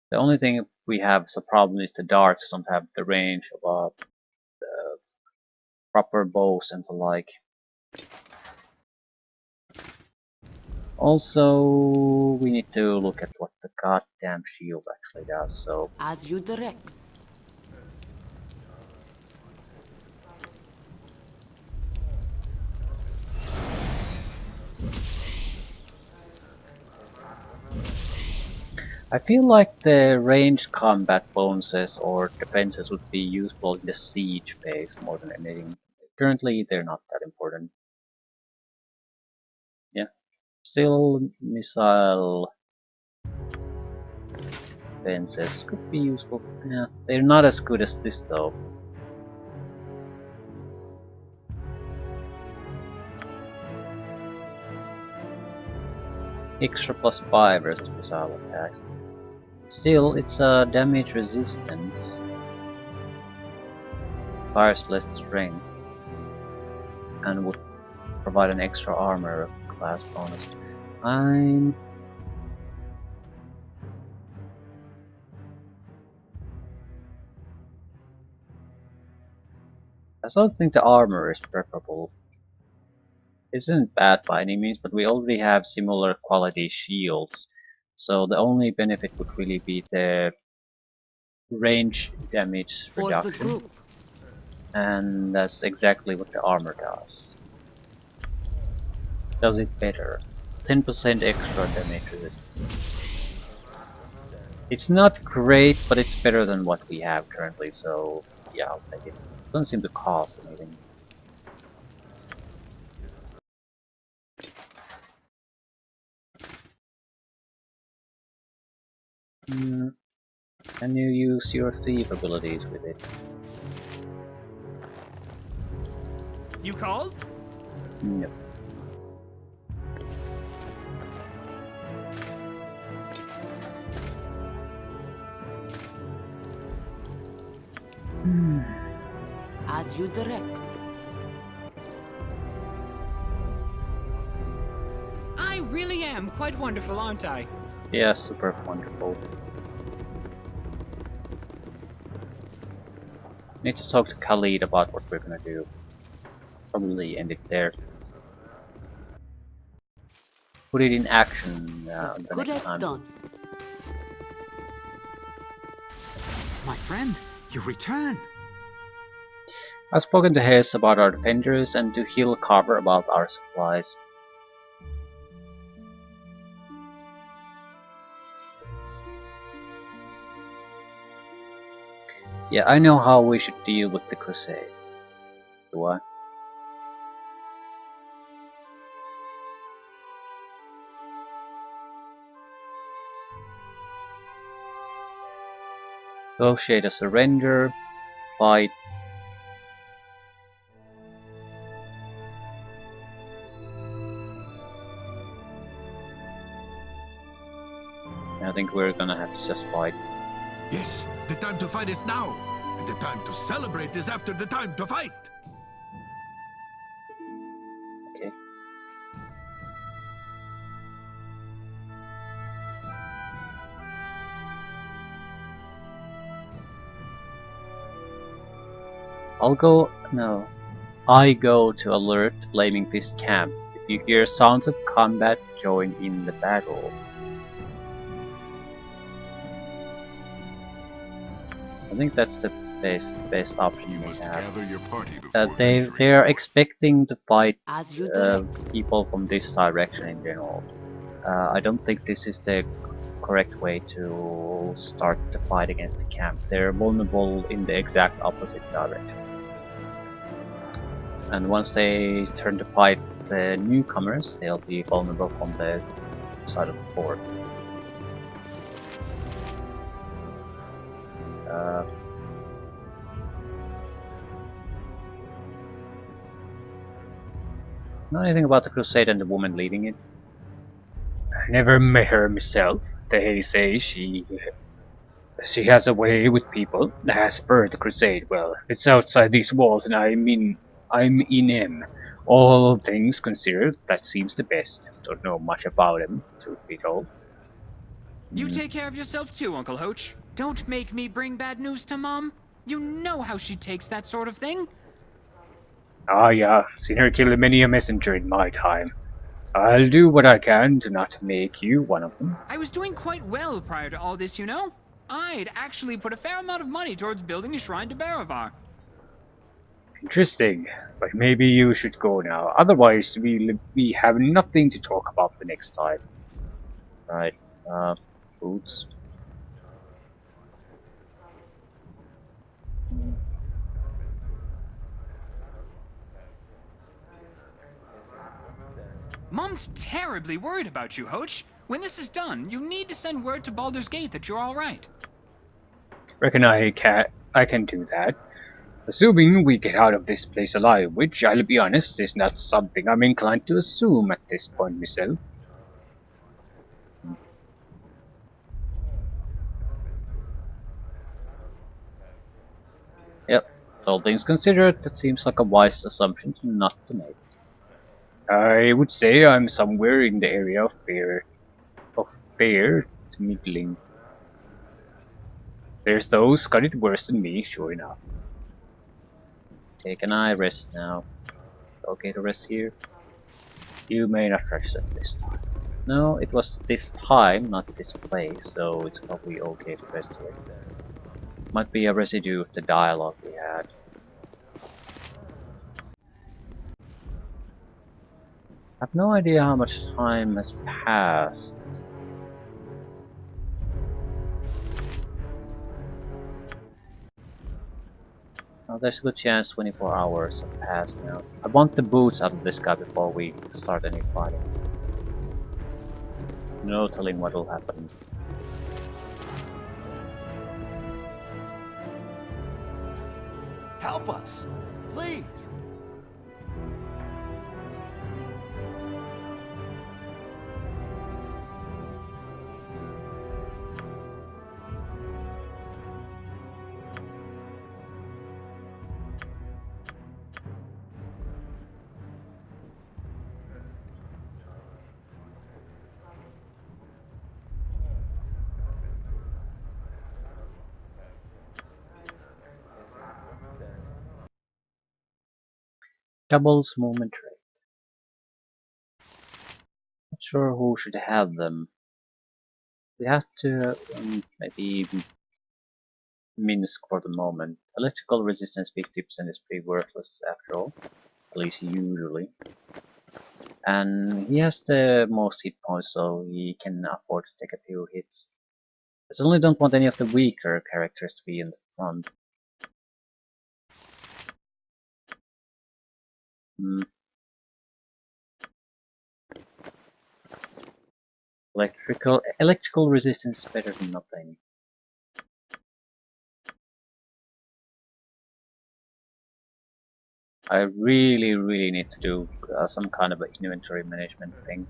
The only thing we have as a problem is the darts don't have the range of the proper bows and the like. Also, we need to look at what the goddamn shield actually does, so... As you direct. I feel like the ranged combat bonuses or defenses would be useful in the siege phase more than anything. Currently, they're not that important. Yeah. Still, missile defenses could be useful. Yeah, they're not as good as this though. Extra +5 versus missile attacks. Still, it's a damage resistance. Fires less strength. And would provide an extra armor class bonus. I don't think the armor is preferable. It isn't bad by any means, but we already have similar quality shields. So the only benefit would really be the range damage reduction. And that's exactly what the armor does. Does it better. 10% extra damage resistance. It's not great, but it's better than what we have currently, so yeah, I'll take it. Doesn't seem to cost anything. Can you use your thief abilities with it? You called? No. As you direct. am quite wonderful, aren't I? Yeah, super wonderful. Need to talk to Khalid about what we're gonna do. Probably end it there. Put it in action As the good next as time. done. My friend, you return. I've spoken to Hess about our defenders and to Hill Carver about our supplies. Yeah, I know how we should deal with the Crusade. Do I? Negotiate a surrender, fight. I think we're gonna have to just fight. Yes, the time to fight is now, and the time to celebrate is after the time to fight. Okay. I go to alert Flaming Fist camp. If you hear sounds of combat, join in the battle. I think that's the best option we have. Gather your party before They are expecting to fight As you direct. people from this direction in general. I don't think this is the correct way to start the fight against the camp. They're vulnerable in the exact opposite direction. And once they turn to fight the newcomers, they'll be vulnerable from the side of the fort. Know anything about the crusade and the woman leading it? I never met her myself. They say she has a way with people. As for the crusade, well, it's outside these walls and I'm in him. All things considered, that seems the best. Don't know much about him, truth be told. You take care of yourself too, Uncle Hoach. Don't make me bring bad news to Mom. You know how she takes that sort of thing. Ah, yeah, seen her kill many a messenger in my time. I'll do what I can to not make you one of them. I was doing quite well prior to all this, you know? I'd actually put a fair amount of money towards building a shrine to Baravar. Interesting, but maybe you should go now. Otherwise, we have nothing to talk about the next time. Right, boots. Mom's terribly worried about you, Hoach. When this is done, you need to send word to Baldur's Gate that you're alright. Reckon I can do that. Assuming we get out of this place alive, which, I'll be honest, is not something I'm inclined to assume at this point myself. Yep, all things considered, that seems like a wise assumption not to make. I would say I'm somewhere in the area of fair to middling. There's those got it worse than me, sure enough. Okay, can I rest now? Okay to rest here? You may not rest at this time. No, it was this time, not this place, so it's probably okay to rest here. Might be a residue of the dialogue we had. I have no idea how much time has passed. Oh, there's a good chance 24 hours have passed now. I want the boots out of this guy before we start any fighting. No telling what will happen. Help us, please. Doubles movement rate. Not sure who should have them. We have to maybe Minsk for the moment. Electrical resistance 50% is pretty worthless after all, at least usually. And he has the most hit points, so he can afford to take a few hits. I certainly don't want any of the weaker characters to be in the front. Electrical resistance is better than nothing. I really need to do some kind of an inventory management thing.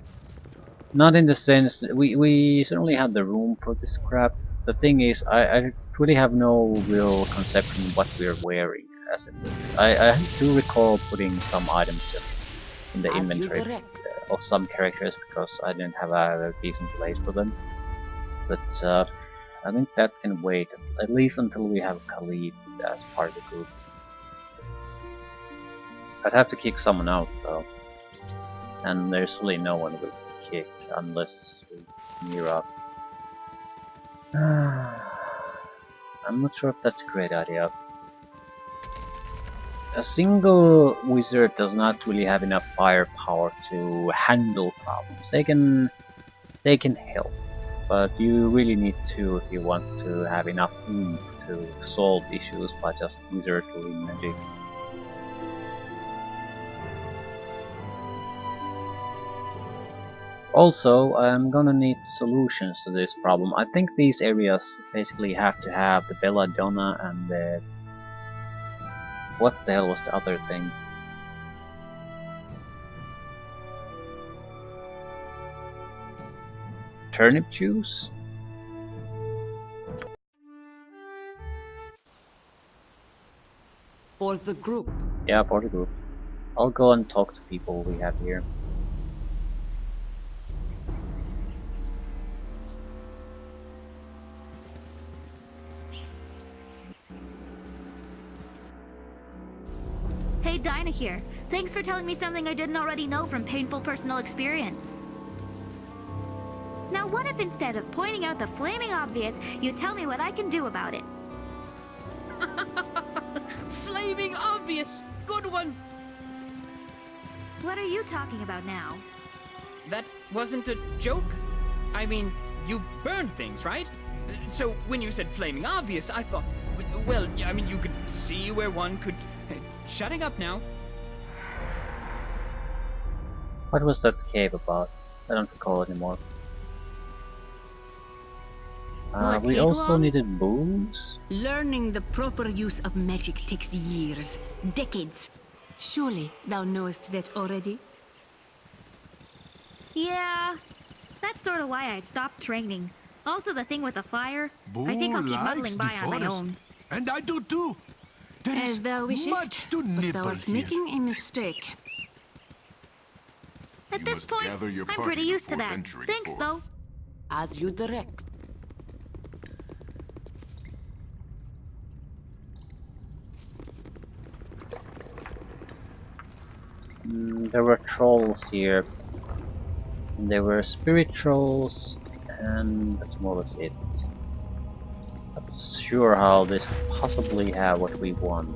Not in the sense that we certainly have the room for this crap. The thing is, I really have no real conception of what we're wearing. As I do recall putting some items just in the inventory of some characters because I didn't have a decent place for them. But I think that can wait at least until we have Khalid as part of the group. I'd have to kick someone out though, and there's really no one we can kick unless we near up. I'm not sure if that's a great idea. A single wizard does not really have enough firepower to handle problems. They can help, but you really need to if you want to have enough oomph to solve issues by just wizardly magic. Also, I'm gonna need solutions to this problem. I think these areas basically have to have the belladonna and the... What the hell was the other thing? Turnip juice? For the group. Yeah, for the group. I'll go and talk to people we have here. Hey, Dinah here. Thanks for telling me something I didn't already know from painful personal experience. Now what if instead of pointing out the flaming obvious, you tell me what I can do about it? Flaming obvious! Good one! What are you talking about now? That wasn't a joke? I mean, you burn things, right? So when you said flaming obvious, I thought... Well, I mean, you could see where one could... Shutting up now. What was that cave about? I don't recall anymore. We also needed booze? Learning the proper use of magic takes years, decades. Surely thou knowest that already? Yeah, that's sort of why I'd stopped training. Also the thing with the fire, I think I'll keep muddling by on my own. And I do too. There As thou wishest, but thou art making a mistake. At this point, I'm pretty used to that. Thanks, though. As you direct. There were trolls here. There were spirit trolls, and that's more or less it. Not sure how this could possibly have what we want.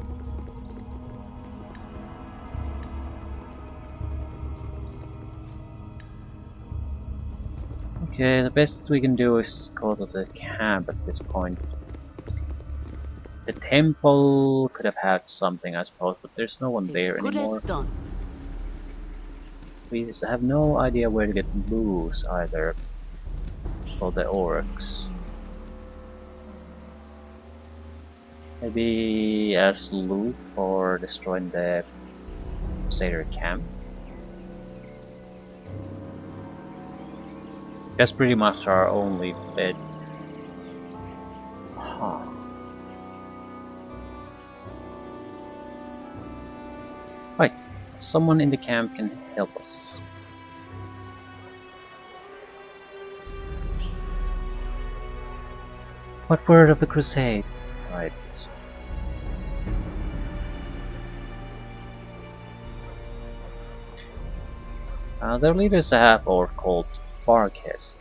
Okay, the best we can do is go to the camp at this point. The temple could have had something, I suppose, but there's no one there anymore. We have no idea where to get booze either for the orcs. Maybe as loot for destroying the Crusader camp. That's pretty much our only bed. Huh. Right, someone in the camp can help us. What word of the crusade? Right. Their leader is a half-orc called Barkest.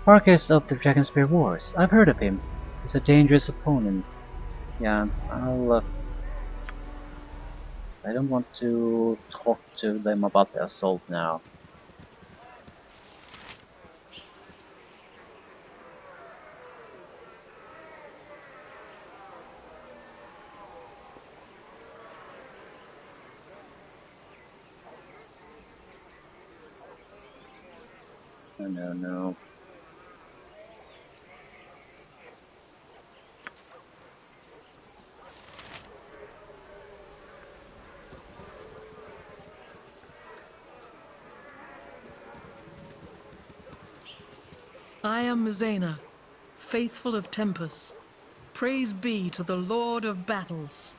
Barkest of the DragonSpear Wars. I've heard of him. He's a dangerous opponent. Yeah, I don't want to talk to them about the assault now. Oh, no. I am Zena, faithful of Tempus. Praise be to the Lord of Battles.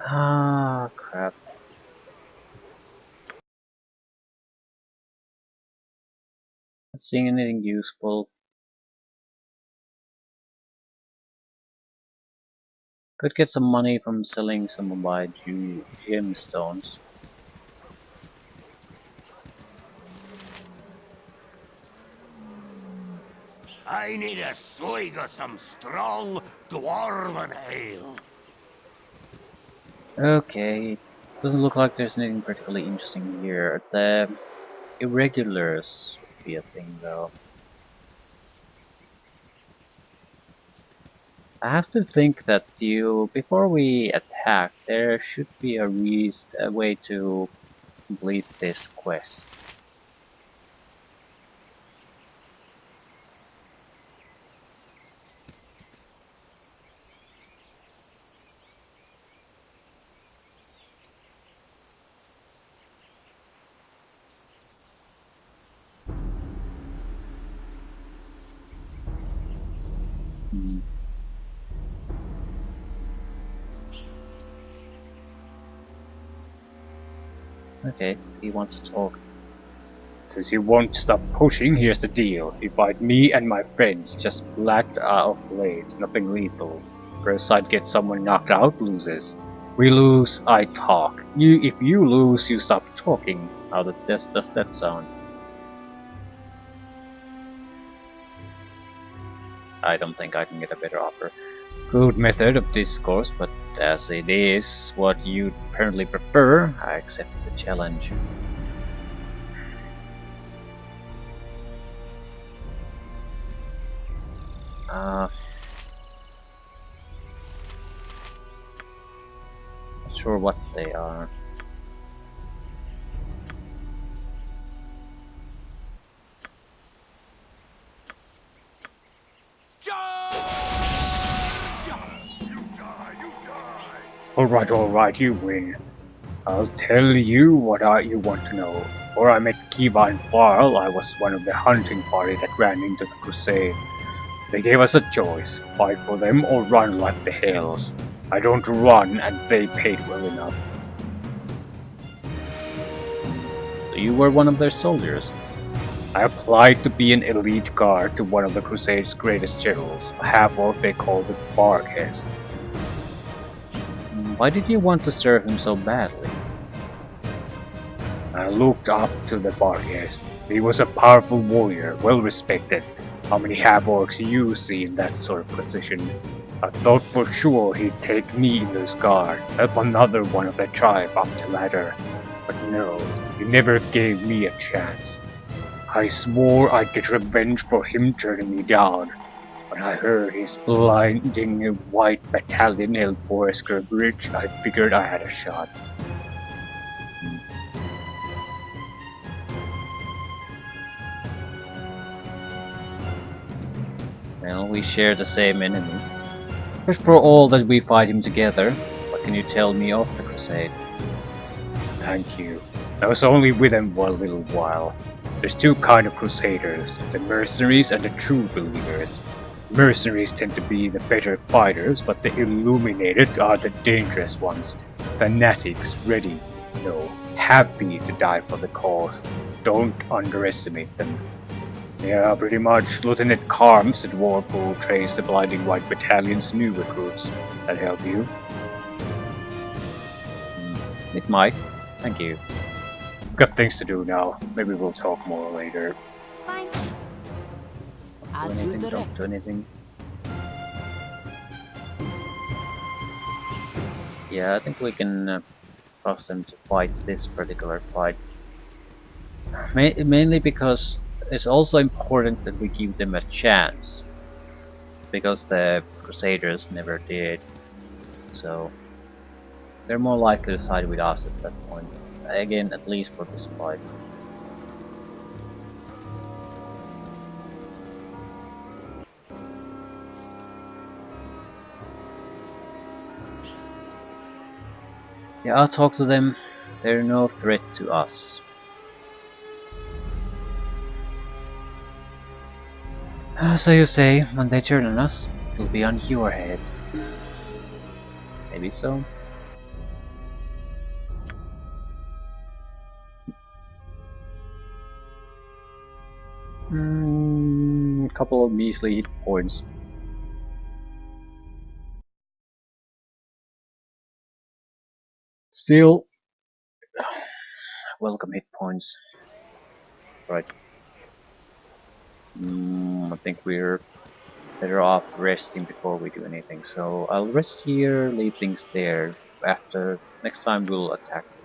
Ah, crap. Not seeing anything useful. Could get some money from selling some of my gemstones. I need a swig of some strong dwarven ale. Okay, doesn't look like there's anything particularly interesting here. The irregulars would be a thing though. I have to think that before we attack, there should be a way to complete this quest. Okay, he wants to talk. Since you won't stop pushing, here's the deal. You fight me and my friends, just flat of blades, nothing lethal. First side gets someone knocked out, loses. We lose, I talk. If you lose, you stop talking. How does that sound? I don't think I can get a better offer. Good method of discourse, but as it is what you apparently prefer, I accept the challenge. Not sure what they are. Alright, you win. I'll tell you what you want to know. Before I met Kiva and Farl, I was one of the hunting party that ran into the crusade. They gave us a choice, fight for them or run like the hells. I don't run, and they paid well enough. So you were one of their soldiers? I applied to be an elite guard to one of the Crusade's greatest generals, a half-orc they called the Barkest. Why did you want to serve him so badly? I looked up to the Barkest. He was a powerful warrior, well respected. How many half-orcs you see in that sort of position? I thought for sure he'd take me in his guard, help another one of the tribe up the ladder. But no, he never gave me a chance. I swore I'd get revenge for him turning me down. When I heard his blinding white battalion held Forester Bridge, I figured I had a shot. Well, we share the same enemy. But for all that we fight him together, what can you tell me of the Crusade? Thank you. I was only with them for a little while. There's two kinds of Crusaders, the mercenaries and the true believers. Mercenaries tend to be the better fighters, but the illuminated are the dangerous ones. Fanatics, ready, no. happy to die for the cause. Don't underestimate them. They are pretty much Lieutenant Carms, the dwarf who trains the Blinding White Battalion's new recruits. That help you? It might. Thank you. Got things to do now. Maybe we'll talk more later. Fine. As you direct. Don't do anything. Yeah, I think we can trust them to fight this particular fight. Mainly because it's also important that we give them a chance. Because the Crusaders never did. So they're more likely to side with us at that point. Again, at least for this fight. Yeah, I'll talk to them. They're no threat to us. So you say, when they turn on us, it'll be on your head. Maybe so. A couple of measly hit points. Still, welcome hit points. Right. I think we're better off resting before we do anything. So I'll rest here, leave things there. After next time we'll attack them.